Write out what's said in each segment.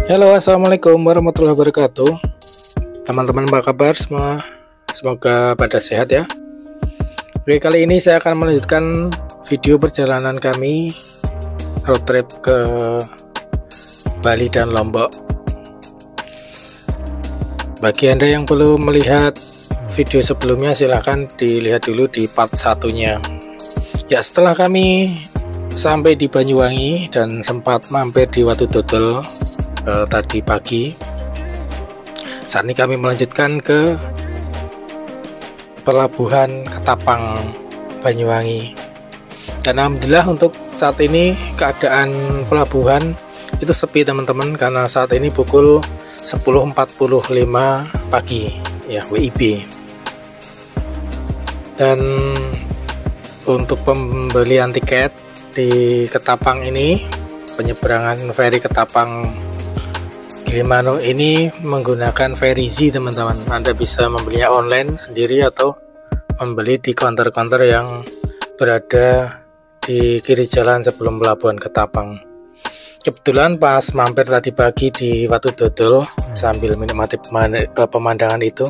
Halo, assalamualaikum warahmatullahi wabarakatuh. Teman-teman, apa kabar semua? Semoga pada sehat ya. Oke, kali ini saya akan melanjutkan video perjalanan kami road trip ke Bali dan Lombok. Bagi Anda yang belum melihat video sebelumnya, silahkan dilihat dulu di part satunya. Ya, setelah kami sampai di Banyuwangi dan sempat mampir di Watu Dodol tadi pagi, saat ini kami melanjutkan ke pelabuhan Ketapang Banyuwangi. Dan alhamdulillah untuk saat ini keadaan pelabuhan itu sepi teman-teman, karena saat ini pukul 10.45 pagi ya, WIB. Dan untuk pembelian tiket di Ketapang ini, penyeberangan feri Ketapang Gilimanuk ini menggunakan Ferizi teman-teman. Anda bisa membelinya online sendiri atau membeli di counter-counter yang berada di kiri jalan sebelum pelabuhan Ketapang. Kebetulan pas mampir tadi pagi di Watu Dodol sambil menikmati pemandangan itu,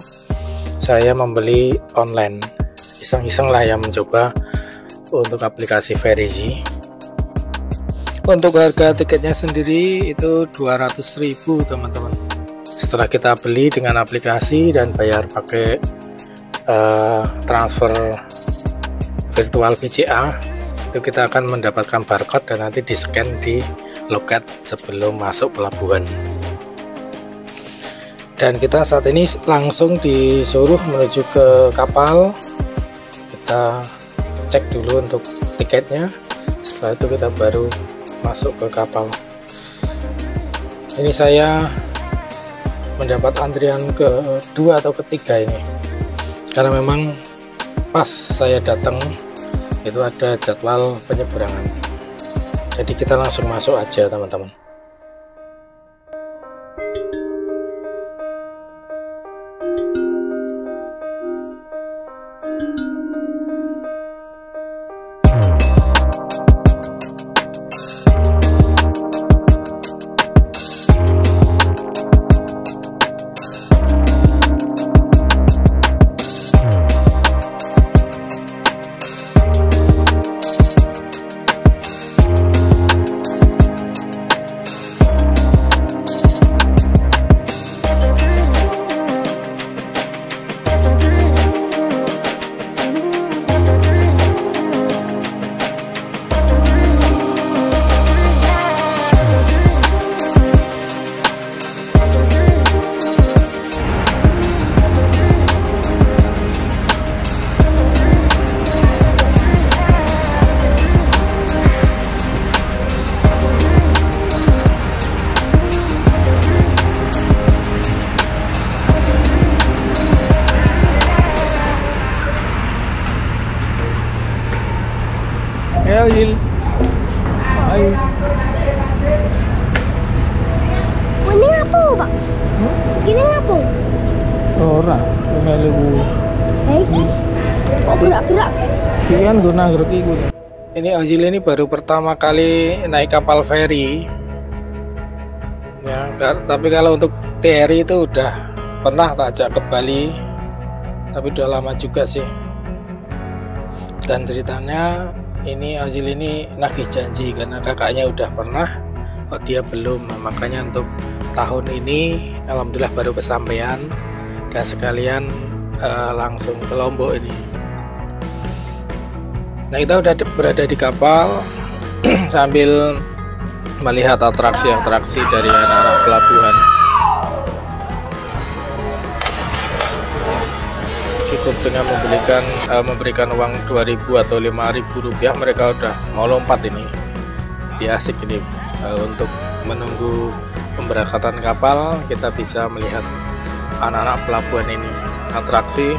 saya membeli online. Iseng-iseng lah ya, mencoba untuk aplikasi Ferizi. Untuk harga tiketnya sendiri itu 200.000 teman-teman. Setelah kita beli dengan aplikasi dan bayar pakai transfer virtual BCA, itu kita akan mendapatkan barcode dan nanti di scan di loket sebelum masuk pelabuhan. Dan kita saat ini langsung disuruh menuju ke kapal. Kita cek dulu untuk tiketnya, setelah itu kita baru masuk ke kapal. Ini saya mendapat antrian kedua atau ketiga ini, karena memang pas saya datang itu ada jadwal penyeberangan, jadi kita langsung masuk aja teman-teman. Ayo Yil, ayo. Ini apa pak? Ini apa? Ora, melu. Kok gerak-gerak? Kian guna gerak iku. Ini Ojil ini baru pertama kali naik kapal feri. Ya, tapi kalau untuk TRI itu udah pernah tak ajak ke Bali, tapi udah lama juga sih. Dan ceritanya ini Azil ini nagih janji, karena kakaknya udah pernah kok dia belum. Nah, makanya untuk tahun ini alhamdulillah baru kesampaian dan sekalian langsung ke Lombok ini. Nah, kita udah berada di kapal sambil melihat atraksi-atraksi dari anak-anak pelabuhan. Cukup dengan memberikan uang 2.000 atau 5.000 rupiah, mereka udah mau lompat ini. Jadi asik ini, untuk menunggu pemberangkatan kapal kita bisa melihat anak-anak pelabuhan ini, atraksi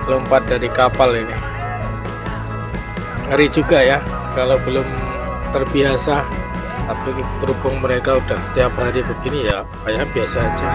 lompat dari kapal ini. Ngeri juga ya kalau belum terbiasa, tapi berhubung mereka udah tiap hari begini ya kayak biasa aja.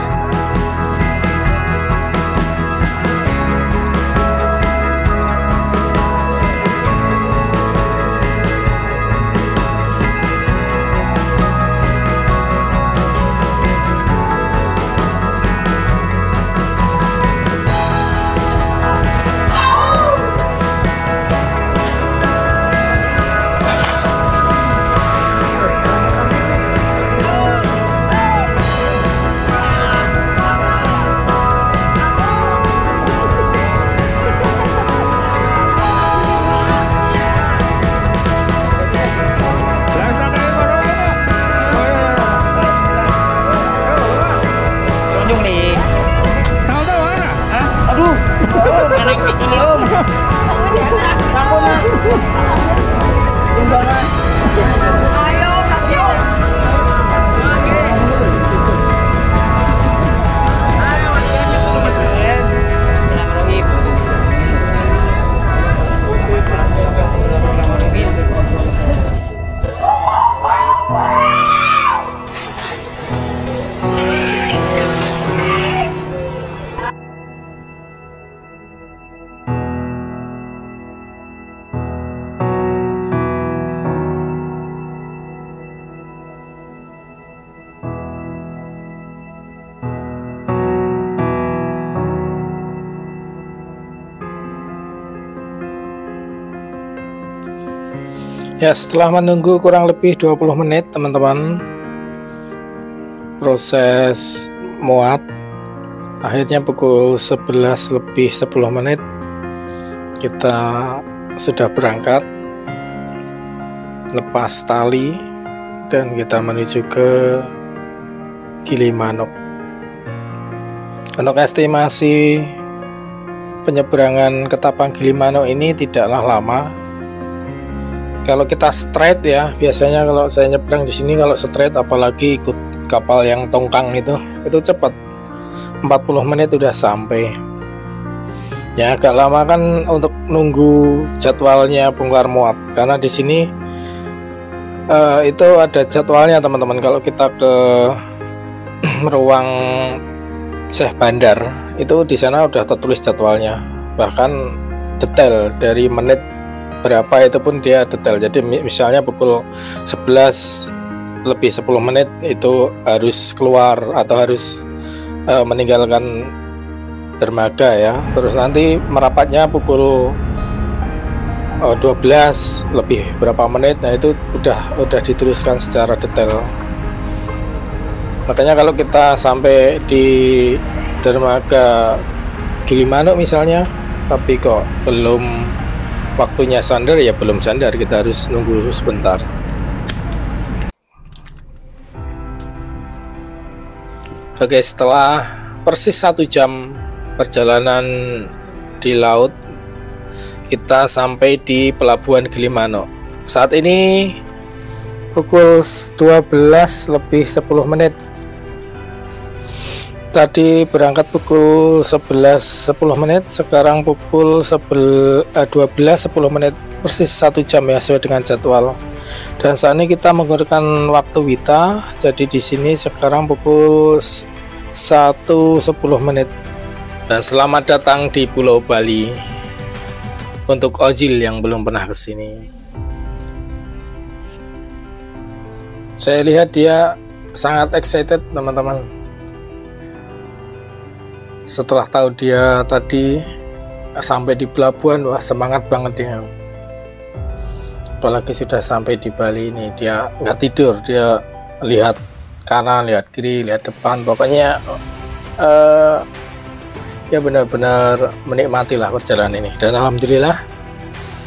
Ya, setelah menunggu kurang lebih 20 menit teman-teman, proses muat, akhirnya pukul 11 lebih 10 menit kita sudah berangkat, lepas tali dan kita menuju ke Gilimanuk. Untuk estimasi penyeberangan Ketapang Gilimanuk ini tidaklah lama. Kalau kita straight ya, biasanya kalau saya nyebrang di sini kalau straight, apalagi ikut kapal yang tongkang itu cepat, 40 menit udah sampai. Ya agak lama kan untuk nunggu jadwalnya bongkar muat, karena di sini itu ada jadwalnya teman-teman. Kalau kita ke ruang Syekh Bandar itu di sana udah tertulis jadwalnya, bahkan detail dari menit berapa itu pun dia detail. Jadi misalnya pukul 11 lebih 10 menit itu harus keluar atau harus meninggalkan dermaga ya. Terus nanti merapatnya pukul 12 lebih berapa menit. Nah itu udah dituliskan secara detail. Makanya kalau kita sampai di dermaga Gilimanuk misalnya, tapi kok belum waktunya sandar, ya belum sandar, kita harus nunggu sebentar. Oke, setelah persis 1 jam perjalanan di laut, kita sampai di pelabuhan Gilimanuk. Saat ini pukul 12 lebih 10 menit. Tadi berangkat pukul 11.10 menit, sekarang pukul 12.10 menit, persis 1 jam ya, sesuai dengan jadwal. Dan saat ini kita menggunakan waktu WITA, jadi di sini sekarang pukul 1.10 menit. Dan selamat datang di Pulau Bali untuk Ojil yang belum pernah ke sini. Saya lihat dia sangat excited teman-teman. Setelah tahu dia tadi sampai di pelabuhan, wah semangat banget dia. Apalagi sudah sampai di Bali ini, dia nggak tidur, dia lihat kanan, lihat kiri, lihat depan, pokoknya ya benar-benar menikmatilah perjalanan ini. Dan alhamdulillah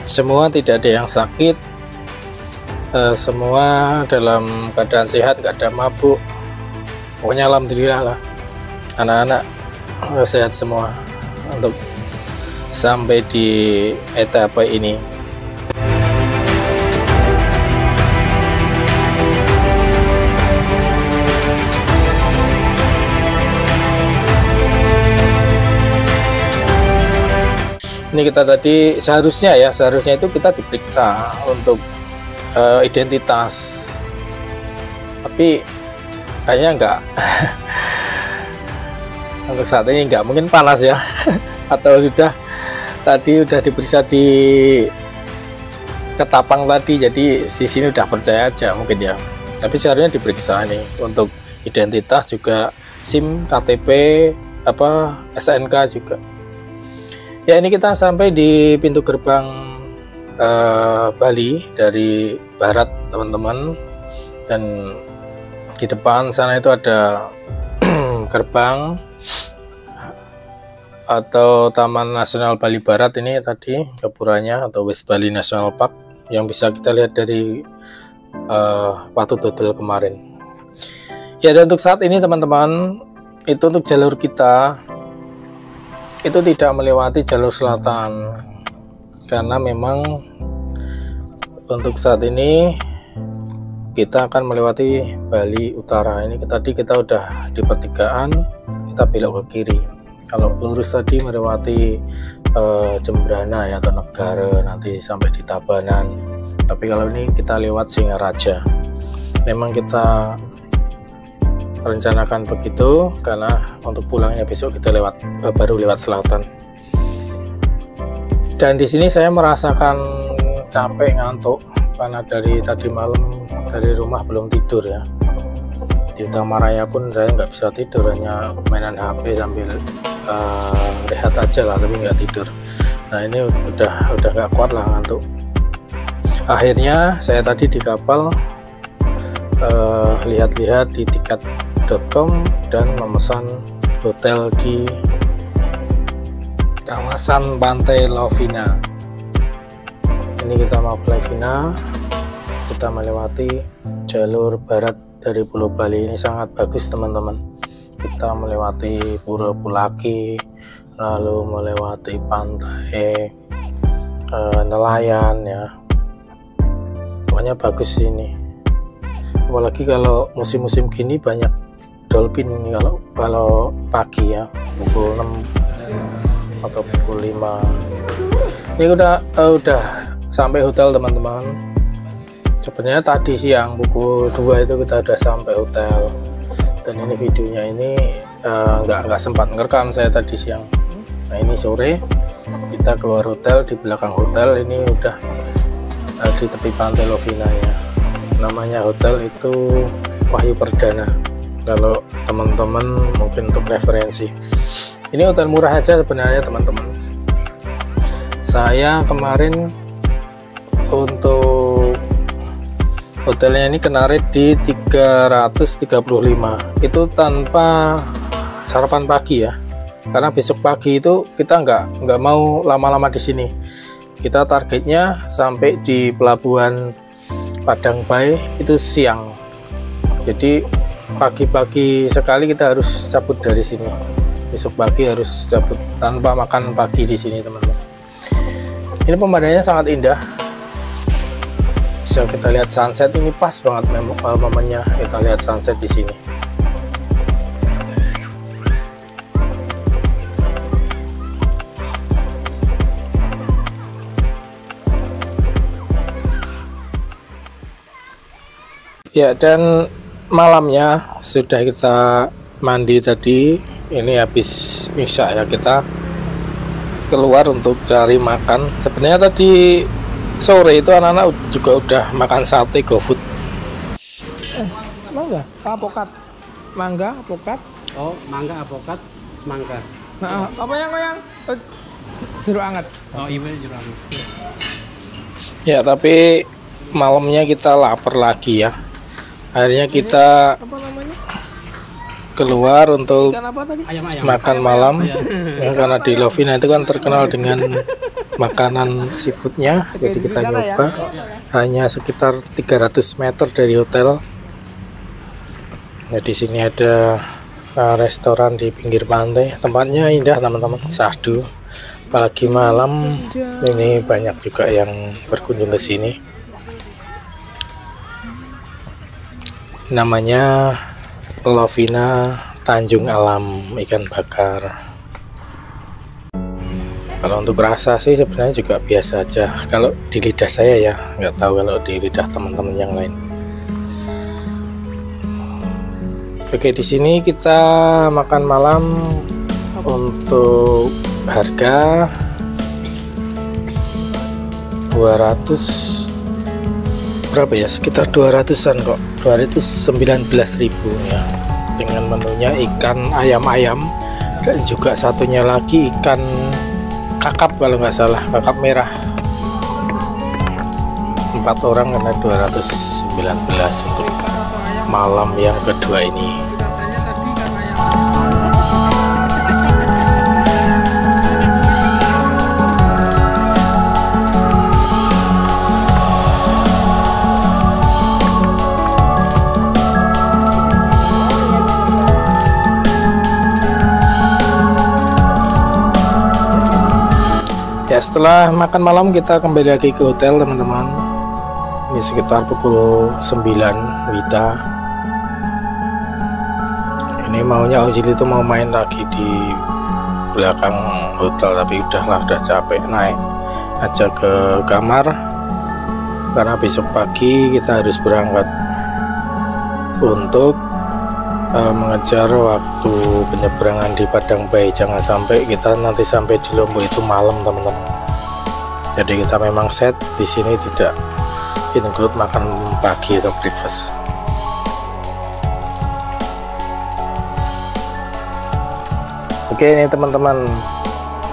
semua tidak ada yang sakit, semua dalam keadaan sehat, nggak ada mabuk, pokoknya alhamdulillah lah. Anak-anak sehat semua untuk sampai di etapa ini. Ini kita tadi seharusnya itu kita diperiksa untuk identitas, tapi kayaknya enggak. Untuk saat ini enggak, mungkin panas ya. Atau sudah diperiksa di Ketapang tadi, jadi di sini udah percaya aja mungkin ya. Tapi seharusnya diperiksa nih untuk identitas juga, SIM, KTP, SNK juga. Ya, ini kita sampai di pintu gerbang Bali dari barat teman-teman, dan di depan sana itu ada gerbang atau Taman Nasional Bali Barat. Ini tadi gapurannya atau West Bali National Park yang bisa kita lihat dari Watu Dodol kemarin. Ya, dan untuk saat ini teman-teman, itu untuk jalur kita itu tidak melewati jalur selatan, karena memang untuk saat ini kita akan melewati Bali Utara. Ini tadi kita udah di pertigaan, kita belok ke kiri. Kalau lurus tadi melewati Jembrana ya, atau Negara, nanti sampai di Tabanan. Tapi kalau ini kita lewat Singaraja. Memang kita rencanakan begitu karena untuk pulangnya besok kita baru lewat selatan. Dan di sini saya merasakan capek, ngantuk, karena dari tadi malam dari rumah belum tidur ya. Di Utamaraya pun saya nggak bisa tidur, hanya mainan HP sambil rehat aja lah, tapi nggak tidur. Nah ini udah nggak kuat lah ngantuk. Akhirnya saya tadi di kapal lihat-lihat di tiket.com dan memesan hotel di kawasan Pantai Lovina. Ini kita mau ke Lovina, kita melewati jalur barat dari Pulau Bali. Ini sangat bagus teman-teman. Kita melewati Pura Pulaki, lalu melewati pantai nelayan ya. Pokoknya bagus ini. Apalagi kalau musim-musim gini banyak dolphin ini kalau pagi ya, pukul 6 atau pukul 5. Ini udah sampai hotel teman-teman. Sebenarnya tadi siang pukul 2 itu kita udah sampai hotel. Dan ini videonya ini nggak sempat ngerekam saya tadi siang. Nah ini sore kita keluar hotel, di belakang hotel ini udah di tepi pantai Lovina ya. Namanya hotel itu Wahyu Perdana, kalau teman-teman mungkin untuk referensi. Ini hotel murah aja sebenarnya teman-teman. Saya kemarin untuk hotelnya ini kena rate di 335, itu tanpa sarapan pagi ya, karena besok pagi itu kita nggak mau lama-lama di sini. Kita targetnya sampai di pelabuhan Padang Bay itu siang, jadi pagi-pagi sekali kita harus cabut dari sini. Besok pagi harus cabut tanpa makan pagi di sini teman-teman. Ini pemandangannya sangat indah, bisa kita lihat sunset. Ini pas banget momennya kita lihat sunset di sini. Ya, dan malamnya sudah kita mandi tadi. Ini habis isya ya, kita keluar untuk cari makan. Sebenarnya tadi sore itu anak-anak juga udah makan sate GoFood. Mangga, apokat. Mangga, apokat. Oh, mangga, apokat, semangka. Nah, apa yang jeruk anget. Oh, iya jeruk anget. Ya, tapi malamnya kita lapar lagi ya. Akhirnya kita keluar untuk makan malam ya, karena di Lovina itu kan terkenal dengan makanan seafoodnya. Jadi kita nyoba, hanya sekitar 300 meter dari hotel. Nah, di sini ada restoran di pinggir pantai, tempatnya indah teman-teman, syahdu. Apalagi malam ini banyak juga yang berkunjung ke sini. Namanya Lovina Tanjung Alam Ikan Bakar. Kalau untuk rasa sih sebenarnya juga biasa aja. Kalau di lidah saya ya, nggak tahu kalau di lidah teman-teman yang lain. Oke, di sini kita makan malam. Untuk harga 200 berapa ya, sekitar 200-an kok, 219.000 ya, dengan menunya ikan ayam-ayam dan juga satunya lagi ikan kakap kalau nggak salah, kakap merah. 4 orang kena 219 untuk malam yang kedua ini. Ya, setelah makan malam kita kembali lagi ke hotel teman-teman. Ini sekitar pukul 9 Wita. Ini maunya Ojil itu mau main lagi di belakang hotel, tapi udah capek, naik aja ke kamar karena besok pagi kita harus berangkat untuk mengejar waktu penyeberangan di Padang Bay. Jangan sampai kita nanti sampai di Lombok itu malam teman-teman. Jadi kita memang set di sini tidak include makan pagi atau breakfast. Oke, ini teman-teman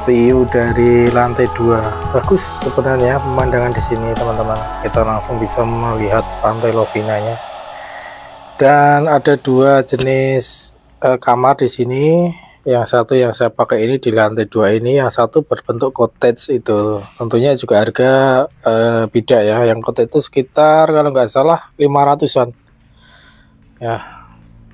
view dari lantai 2. Bagus sebenarnya pemandangan di sini teman-teman. Kita langsung bisa melihat pantai Lovinanya. Dan ada 2 jenis kamar di sini. Yang satu yang saya pakai ini di lantai 2 ini, yang satu berbentuk cottage itu. Tentunya juga harga beda ya. Yang cottage itu sekitar kalau nggak salah 500-an. Ya.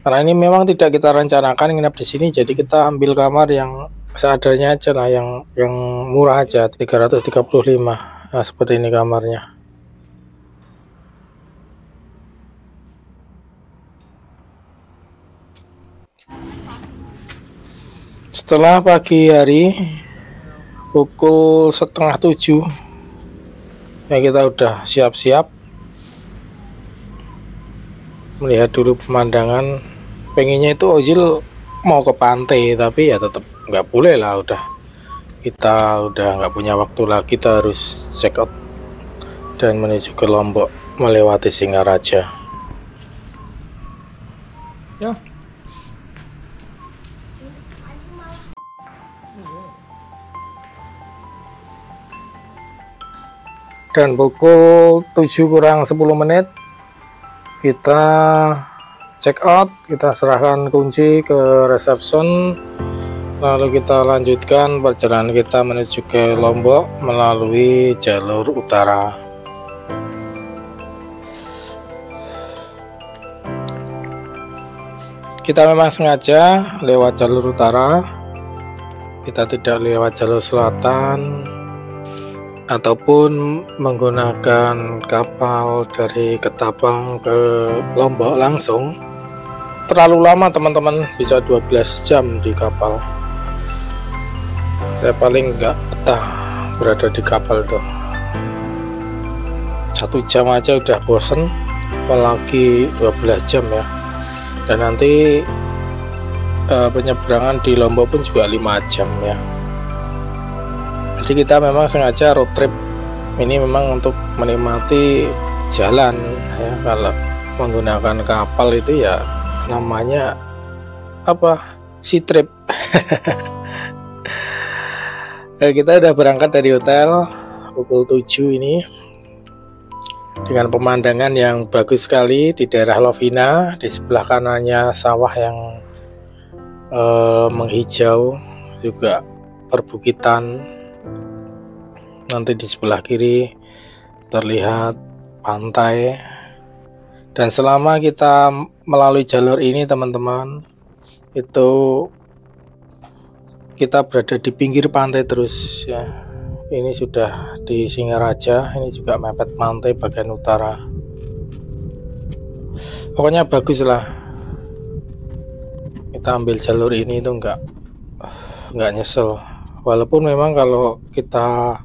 Karena ini memang tidak kita rencanakan nginap di sini, jadi kita ambil kamar yang seadanya aja lah, yang murah aja, 335. Nah, seperti ini kamarnya. Setelah pagi hari pukul 6:30 ya, kita udah siap-siap melihat dulu pemandangan. Pengennya itu Ojil mau ke pantai, tapi ya tetap nggak boleh lah, kita udah nggak punya waktu lagi. Kita harus check out dan menuju ke Lombok melewati Singaraja ya. Dan pukul 7 kurang 10 menit kita check out, kita serahkan kunci ke resepsi, lalu kita lanjutkan perjalanan kita menuju ke Lombok melalui jalur utara. Kita memang sengaja lewat jalur utara, kita tidak lewat jalur selatan ataupun menggunakan kapal dari Ketapang ke Lombok langsung. Terlalu lama teman-teman, bisa 12 jam di kapal. Saya paling nggak betah berada di kapal tuh. 1 jam aja udah bosen, apalagi 12 jam ya. Dan nanti penyeberangan di Lombok pun juga 5 jam ya. Jadi kita memang sengaja road trip ini memang untuk menikmati jalan ya. Kalau menggunakan kapal itu ya namanya apa, sea trip. Kita udah berangkat dari hotel pukul 7 ini dengan pemandangan yang bagus sekali di daerah Lovina. Di sebelah kanannya sawah yang menghijau, juga perbukitan. Nanti di sebelah kiri terlihat pantai. Dan selama kita melalui jalur ini teman-teman, itu kita berada di pinggir pantai terus ya. Ini sudah di Singaraja, ini juga mepet pantai bagian utara. Pokoknya bagus lah. Kita ambil jalur ini itu nggak nyesel. Walaupun memang kalau kita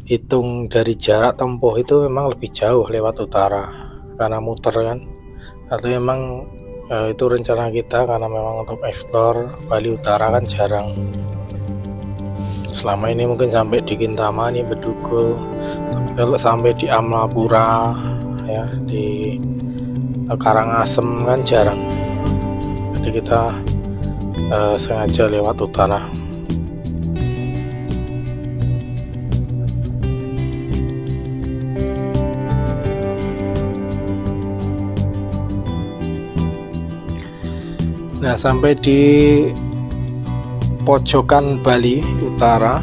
hitung dari jarak tempuh itu memang lebih jauh lewat utara karena muter kan, atau memang itu rencana kita karena memang untuk explore Bali Utara kan jarang. Selama ini mungkin sampai di Kintama nih, Bedugul, tapi kalau sampai di Amlapura ya, di Karangasem kan jarang. Jadi kita sengaja lewat utara. Nah, sampai di pojokan Bali Utara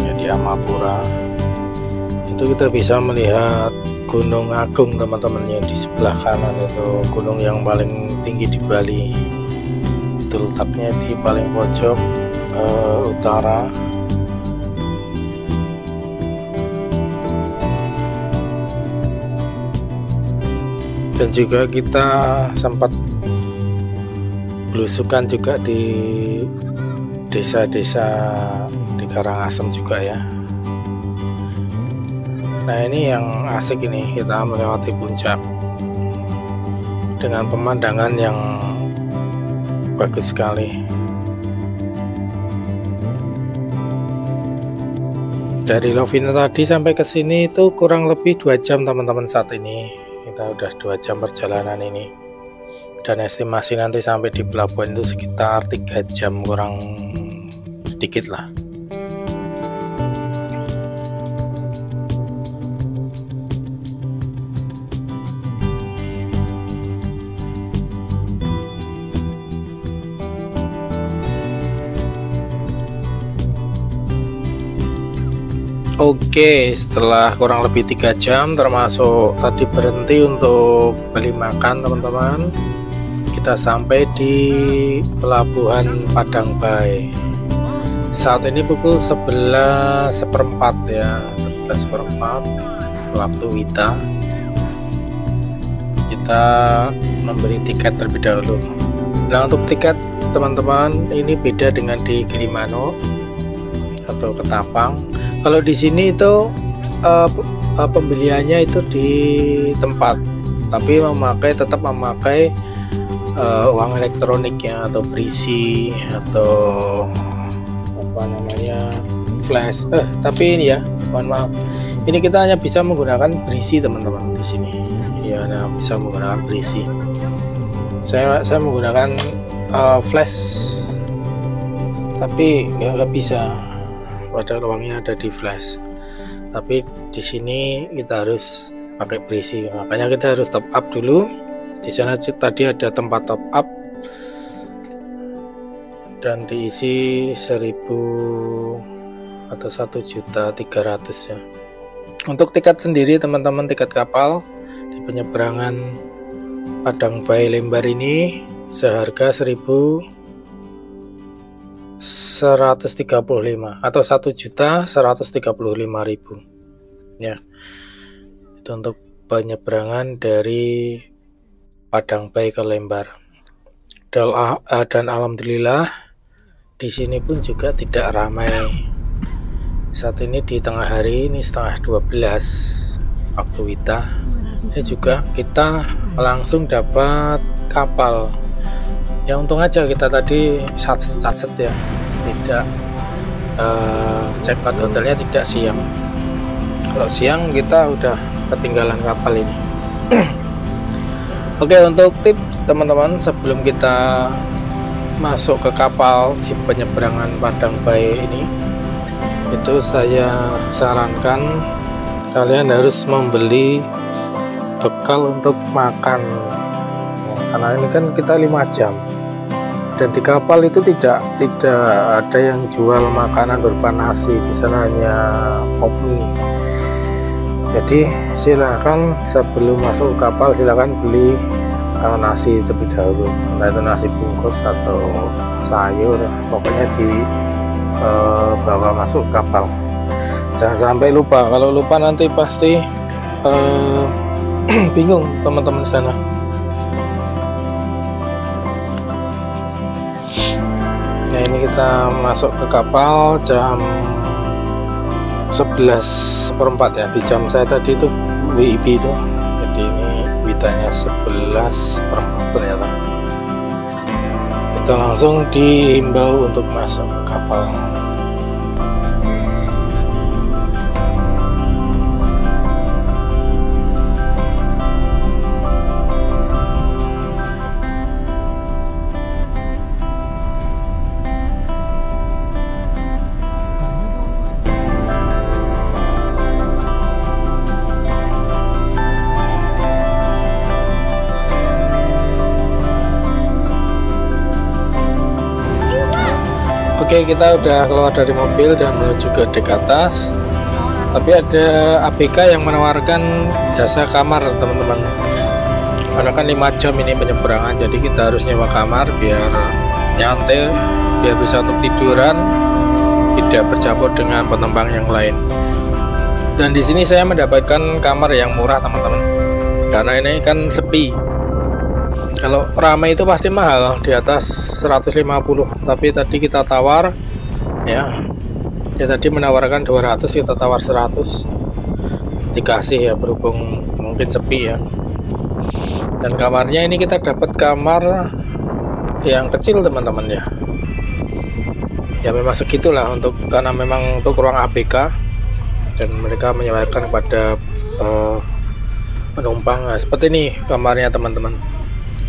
ya, di Amapura itu kita bisa melihat Gunung Agung teman-teman, yang di sebelah kanan itu gunung yang paling tinggi di Bali. Itu letaknya di paling pojok utara. Dan juga kita sempat belusukan juga di desa-desa di Karangasem juga ya. Nah, ini yang asik, ini kita melewati puncak dengan pemandangan yang bagus sekali. Dari Lovina tadi sampai ke sini itu kurang lebih 2 jam teman-teman. Saat ini kita udah 2 jam perjalanan ini. Dan estimasi nanti sampai di pelabuhan itu sekitar 3 jam kurang sedikit lah. Oke, setelah kurang lebih 3 jam termasuk tadi berhenti untuk beli makan teman-teman, kita sampai di pelabuhan Padang Bay. Saat ini pukul 11:04 ya, 11:04 waktu WITA. Kita membeli tiket terlebih dahulu. Nah, untuk tiket teman-teman ini beda dengan di Gilimanuk atau Ketapang. Kalau di sini itu pembeliannya itu di tempat, tapi tetap memakai uang elektronik ya, atau berisi atau apa namanya flash. Tapi ini ya, mohon maaf, ini kita hanya bisa menggunakan berisi teman-teman di sini. Ya, nah, bisa menggunakan berisi. Saya menggunakan flash, tapi nggak bisa. Padahal uangnya ada di flash, tapi di sini kita harus pakai berisi, makanya kita harus top up dulu. Di sana tadi ada tempat top up dan diisi 1.000 atau 1.300.000 ya. Untuk tiket sendiri teman-teman, tiket kapal di penyeberangan Padang Bay Lembar ini seharga 1.135 atau 1.135.000 ya. Itu untuk penyeberangan dari Padang Bay ke Lembar. Dan alhamdulillah di sini pun juga tidak ramai. Saat ini di tengah hari, ini setengah 12 waktu WITA. Ini juga kita langsung dapat kapal. Ya, untung aja kita tadi satset ya, tidak check-out hotelnya tidak siang. Kalau siang kita udah ketinggalan kapal ini. Oke, untuk tips teman-teman sebelum kita masuk ke kapal di penyeberangan Padang Bay ini, itu saya sarankan kalian harus membeli bekal untuk makan, karena ini kan kita 5 jam. Dan di kapal itu tidak ada yang jual makanan berupa nasi, di sana hanya pop mie. Jadi silakan sebelum masuk kapal silakan beli nasi terlebih dahulu, entah itu nasi bungkus atau sayur, pokoknya bawa masuk kapal. Jangan sampai lupa, kalau lupa nanti pasti bingung teman-teman sana. Nah, ini kita masuk ke kapal jam 11:04 ya. Di jam saya tadi itu WIB itu, jadi ini WITA-nya 11:04 ternyata. Kita langsung dihimbau untuk masuk ke kapal. Oke, kita udah keluar dari mobil dan menuju ke dek atas. Tapi ada ABK yang menawarkan jasa kamar teman-teman. Karena kan 5 jam ini penyeberangan, jadi kita harus nyewa kamar biar nyantai, biar bisa untuk tiduran, tidak bercampur dengan penumpang yang lain. Dan di sini saya mendapatkan kamar yang murah teman-teman, karena ini kan sepi. Kalau ramai itu pasti mahal, di atas 150, tapi tadi kita tawar ya, dia tadi menawarkan 200, kita tawar 100, dikasih ya, berhubung mungkin sepi ya. Dan kamarnya ini kita dapat kamar yang kecil teman-teman ya. Ya memang segitulah, karena memang untuk ruang ABK dan mereka menyewakan kepada penumpang. Nah, seperti ini kamarnya teman-teman.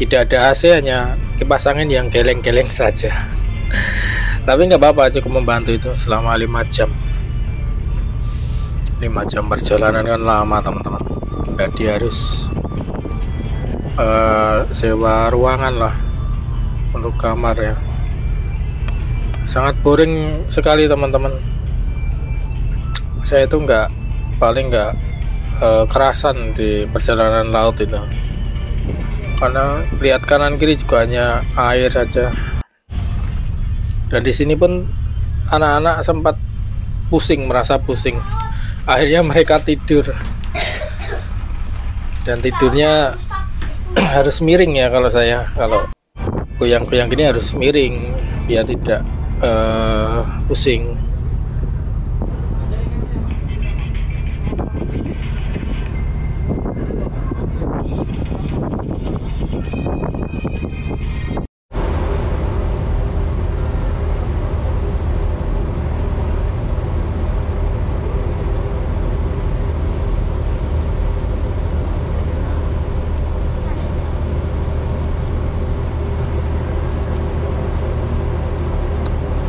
Tidak ada AC, hanya kipas angin yang geleng-geleng saja. Tapi nggak apa-apa, cukup membantu itu selama 5 jam. 5 jam perjalanan kan lama teman-teman. Jadi harus sewa ruangan lah untuk kamar ya. Sangat boring sekali teman-teman. saya itu paling nggak kerasan di perjalanan laut itu, karena lihat kanan kiri juga hanya air saja. Dan di sini pun anak-anak sempat merasa pusing. Akhirnya mereka tidur, dan tidurnya harus miring ya. Kalau goyang-goyang gini harus miring biar tidak pusing.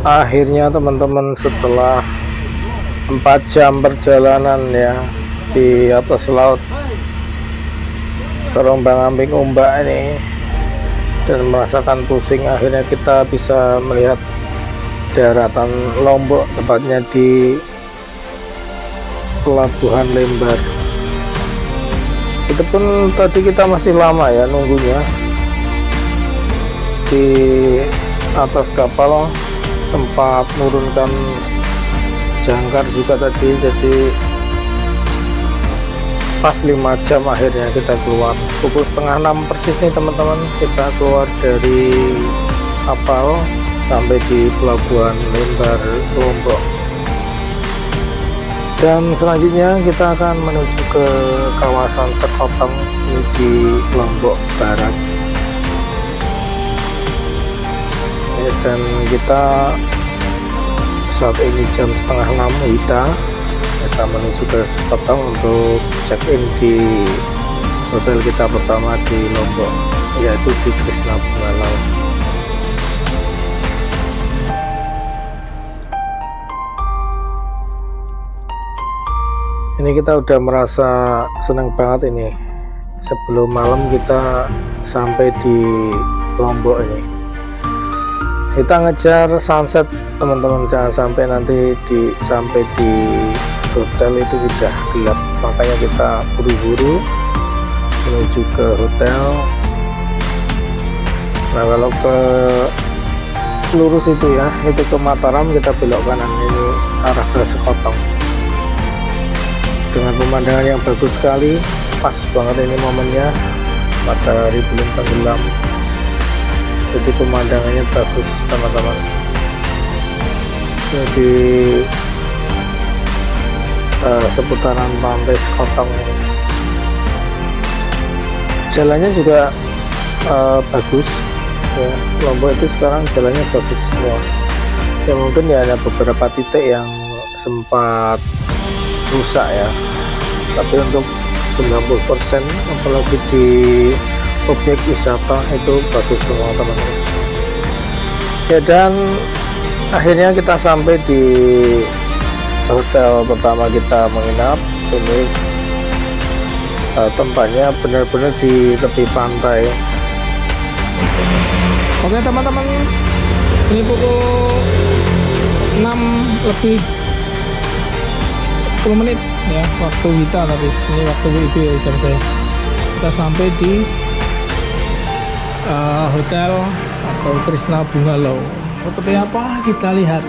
Akhirnya teman-teman, setelah 4 jam perjalanan ya di atas laut terombang-ambing ombak ini dan merasakan pusing, akhirnya kita bisa melihat daratan Lombok, tepatnya di Pelabuhan Lembar. Itu pun tadi kita masih lama ya nunggunya di atas kapal, sempat menurunkan jangkar juga tadi, jadi pas 5 jam akhirnya kita keluar. Pukul setengah 6 persis nih teman-teman, kita keluar dari kapal sampai di Pelabuhan Lembar Lombok. Dan selanjutnya kita akan menuju ke kawasan Sekoteng di Lombok Barat. Dan kita saat ini jam setengah 6 kita menuju ke Sekoteng untuk check-in di hotel kita pertama di Lombok, yaitu di Krishna Bungalau. Ini kita udah merasa senang banget ini, sebelum malam kita sampai di Lombok ini. Kita ngejar sunset teman-teman, jangan sampai nanti sampai di hotel itu sudah gelap, makanya kita buru-buru menuju ke hotel. Nah, kalau ke lurus itu ya, itu ke Mataram, kita belok kanan, ini arah ke Sekoteng dengan pemandangan yang bagus sekali. Pas banget ini momennya, matahari belum tenggelam, jadi pemandangannya bagus teman-teman. Jadi seputaran pantai Sekoteng ini, jalannya juga bagus ya. Lombok itu sekarang jalannya bagus semua ya, mungkin ya ada beberapa titik yang sempat rusak ya, tapi untuk 90% apalagi di objek wisata itu bagus semua teman-teman ya. Dan akhirnya kita sampai di hotel pertama kita menginap. Ini tempatnya benar-benar di tepi pantai. Oke teman-teman, ini pukul 6 lebih 10 menit ya waktu kita, tapi ini waktu WIB ya jam saya. Kita sampai di hotel atau Krishna Bungalau. Seperti apa kita lihat.